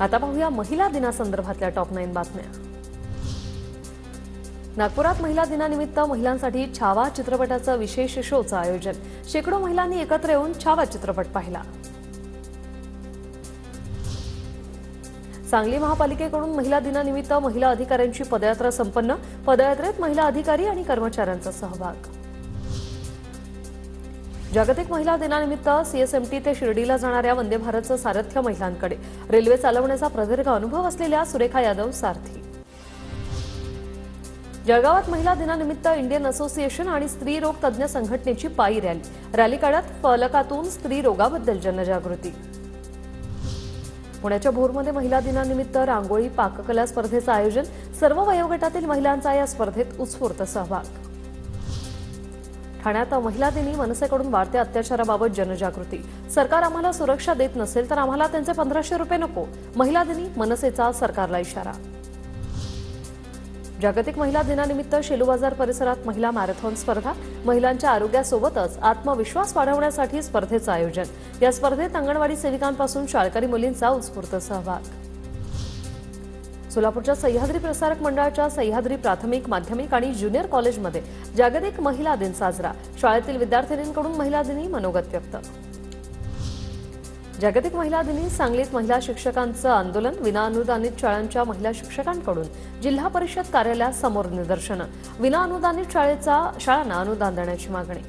आता पाहूया महिला दिनासंदर्भातल्या टॉप 9 बातम्या। नागपुरात महिला दिनानिमित्त महिलांसाठी छावा चित्रपटाचं विशेष शोचं आयोजन। शेकडो महिलांनी एकत्र येऊन छावा चित्रपट पाहिला। सांगली महापालिकेकडून महिला दिनानिमित्त महिला अधिकाऱ्यांची पदयात्रा संपन्न। पदयात्रेत महिला अधिकारी आणि कर्मचाऱ्यांचा सहभाग। जागतिक महिला दिनानिमित्त सीएसएमटी ते शिर्डीला जाणाऱ्या वंदे भारतचं सारथ्य महिलांकडे। रेल्वे चालवण्याचा प्रदीर्घ अनुभव असलेल्या सुरेखा यादव सारथी। जळगावात महिला दिनानिमित्त इंडियन असोसिएशन आणि स्त्री रोग तज्ज्ञ संघटनेची पायी रॅली काढत फलकातून स्त्री रोगाबद्दल जनजागृती। पुण्याच्या भोरमध्ये महिला दिनानिमित्त रांगोळी पाककला स्पर्धेचं आयोजन। सर्व वयोगटातील महिलांचा या स्पर्धेत उत्स्फूर्त सहभाग। ठाण्यात महिला दिनी मनसेकडून वाढत्या अत्याचाराबाबत जनजागृती। सरकार आम्हाला सुरक्षा देत नसेल तर आम्हाला त्यांचे 1500 रुपये नको। महिला दिनी मनसेचा सरकारला इशारा। जागतिक महिला दिनानिमित्त शेलू बाजार परिसरात महिला मॅरेथॉन स्पर्धा। महिलांच्या आरोग्यासोबतच आत्मविश्वास वाढवण्यासाठी स्पर्धेचं आयोजन। या स्पर्धेत अंगणवाडी सेविकांपासून शाळकरी मुलींचा उत्स्फूर्त सहभाग। सोलापूरच्या सह्याद्री प्रसारक मंडळाच्या सह्याद्री प्राथमिक, माध्यमिक आणि ज्युनियर कॉलेजमध्ये जागतिक महिला दिन साजरा। शाळेतील विद्यार्थिनींकडून महिला दिनी मनोगत व्यक्त। जागतिक महिला दिनी सांगलीत महिला शिक्षकांचं आंदोलन। विनाअनुदानित शाळांच्या महिला शिक्षकांकडून जिल्हा परिषद कार्यालयासमोर निदर्शनं। विनाअनुदानित शाळांना अनुदान देण्याची मागणी।